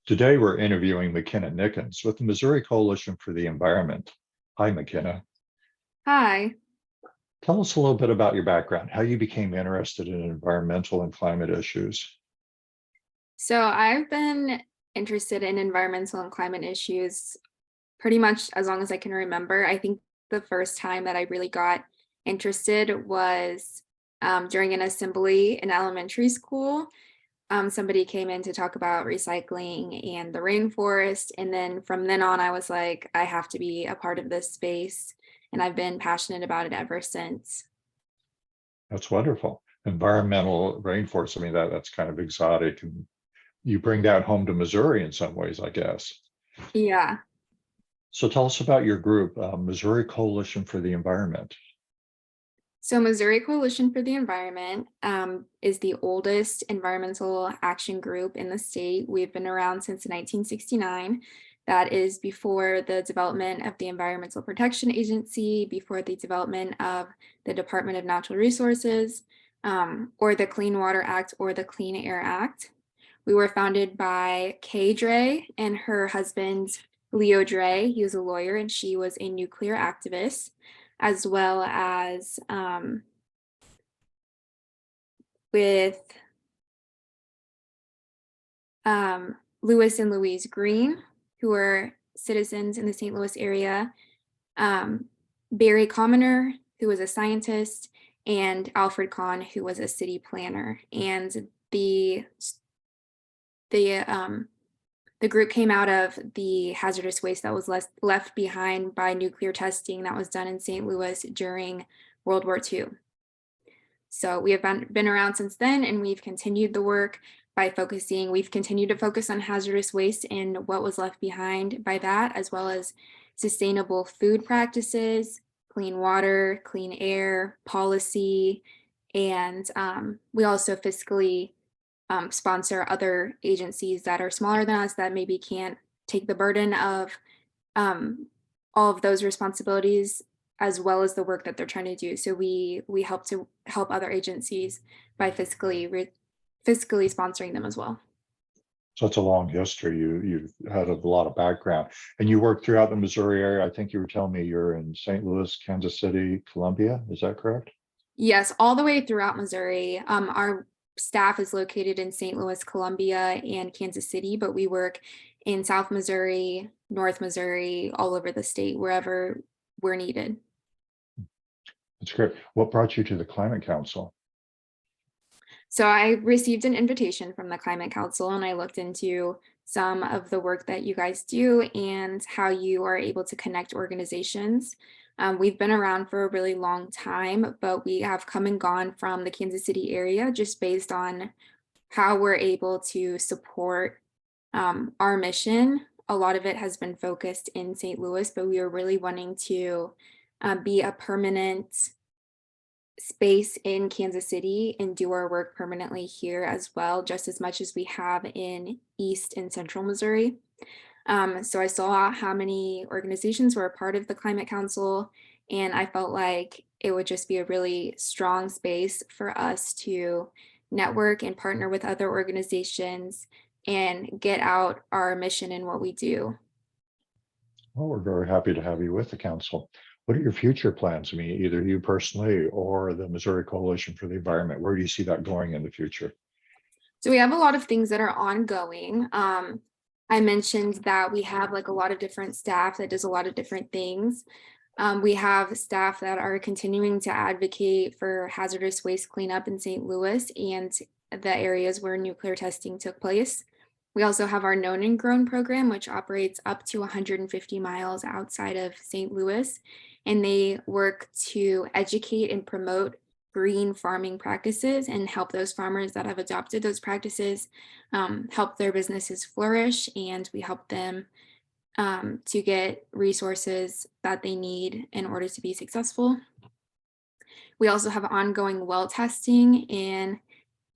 Today, we're interviewing Makenna Nickens with the Missouri Coalition for the Environment. Hi, Makenna. Hi. Tell us a little bit about your background, how you became interested in environmental and climate issues. So I've been interested in environmental and climate issues pretty much as long as I can remember. I think the first time that I really got interested was during an assembly in elementary school. Somebody came in to talk about recycling and the rainforest. And then from then on, I was like, I have to be a part of this space. And I've been passionate about it ever since. That's wonderful. Environmental rainforest, I mean, that's kind of exotic. And you bring that home to Missouri in some ways, I guess. Yeah. So tell us about your group, Missouri Coalition for the Environment. So, Missouri Coalition for the Environment is the oldest environmental action group in the state. We've been around since 1969. That is before the development of the Environmental Protection Agency, before the development of the Department of Natural Resources, or the Clean Water Act, or the Clean Air Act. We were founded by Kay Dre and her husband, Leo Dre. He was a lawyer and she was a nuclear activist, as well as with Lewis and Louise Green, who were citizens in the St. Louis area, Barry Commoner, who was a scientist, and Alfred Kahn, who was a city planner. And the group came out of the hazardous waste that was left behind by nuclear testing that was done in St. Louis during World War II. So we have been around since then, and we've continued the work by we've continued to focus on hazardous waste and what was left behind by that, as well as sustainable food practices, clean water, clean air, policy, and we also fiscally sponsor other agencies that are smaller than us that maybe can't take the burden of all of those responsibilities as well as the work that they're trying to do. So we help other agencies by fiscally sponsoring them as well. So it's a long history. You've had a lot of background, and you work throughout the Missouri area. I think you were telling me you're in St. Louis, Kansas City, Columbia. Is that correct? Yes, all the way throughout Missouri. Our staff is located in St. Louis, Columbia, and Kansas City, but we work in South Missouri, North Missouri, all over the state, wherever we're needed. That's great. What brought you to the Climate Council? So I received an invitation from the Climate Council and I looked into some of the work that you guys do and how you are able to connect organizations. We've been around for a really long time, but we have come and gone from the Kansas City area just based on how we're able to support our mission. A lot of it has been focused in St. Louis, but we are really wanting to be a permanent space in Kansas City and do our work permanently here as well, just as much as we have in East and Central Missouri. So I saw how many organizations were a part of the Climate Council, and I felt like it would just be a really strong space for us to network and partner with other organizations and get out our mission and what we do. Well, we're very happy to have you with the council. What are your future plans? I mean, either you personally or the Missouri Coalition for the Environment. Where do you see that going in the future? So we have a lot of things that are ongoing. I mentioned that we have like a lot of different staff that does a lot of different things. We have staff that are continuing to advocate for hazardous waste cleanup in St. Louis and the areas where nuclear testing took place. We also have our Known and Grown program, which operates up to 150 miles outside of St. Louis, and they work to educate and promote green farming practices and help those farmers that have adopted those practices help their businesses flourish, and we help them to get resources that they need in order to be successful. We also have ongoing well testing in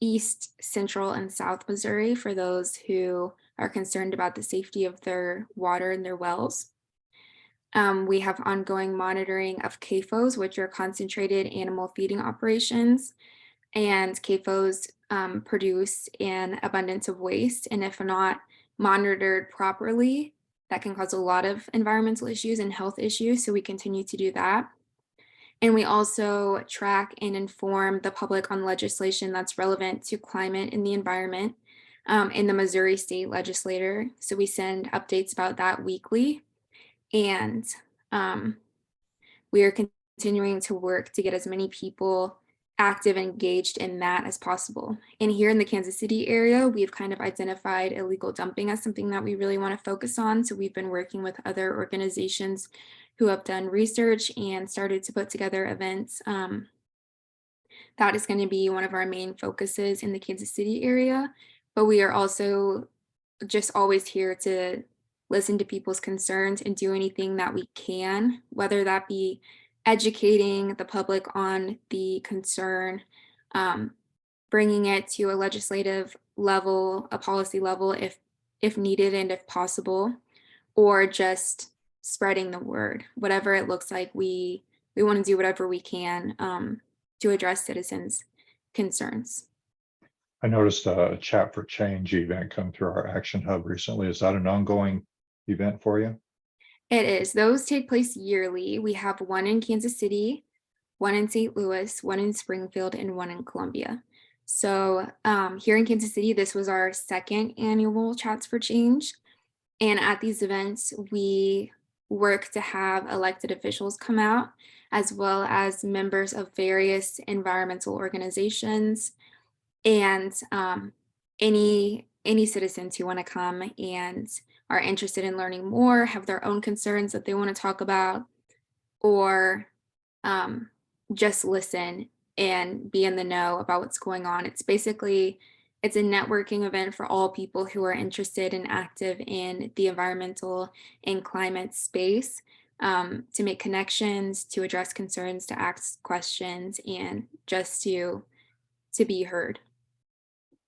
East, Central, and South Missouri for those who are concerned about the safety of their water and their wells. We have ongoing monitoring of CAFOs, which are concentrated animal feeding operations, and CAFOs produce an abundance of waste, and if not monitored properly, that can cause a lot of environmental issues and health issues. So we continue to do that. And we also track and inform the public on legislation that's relevant to climate and the environment in the Missouri State Legislature. So we send updates about that weekly. And um, we are continuing to work to get as many people active and engaged in that as possible. And here in the Kansas City area, we've kind of identified illegal dumping as something that we really want to focus on. So we've been working with other organizations who have done research and started to put together events. That is going to be one of our main focuses in the Kansas City area. But we are also just always here to listen to people's concerns and do anything that we can, whether that be educating the public on the concern, um, bringing it to a legislative level, a policy level if needed and if possible, or just spreading the word. Whatever it looks like, we want to do whatever we can to address citizens' concerns. I noticed a Chat for Change event come through our Action Hub recently. Is that an ongoing event for you? It is. Those take place yearly. We have one in Kansas City, one in St. Louis, one in Springfield, and one in Columbia. So here in Kansas City, this was our second annual Chats for Change. And at these events, we work to have elected officials come out, as well as members of various environmental organizations and any citizens who want to come and are interested in learning more, have their own concerns that they want to talk about, or um, just listen and be in the know about what's going on. It's a networking event for all people who are interested and active in the environmental and climate space, to make connections, to address concerns, to ask questions, and just to be heard.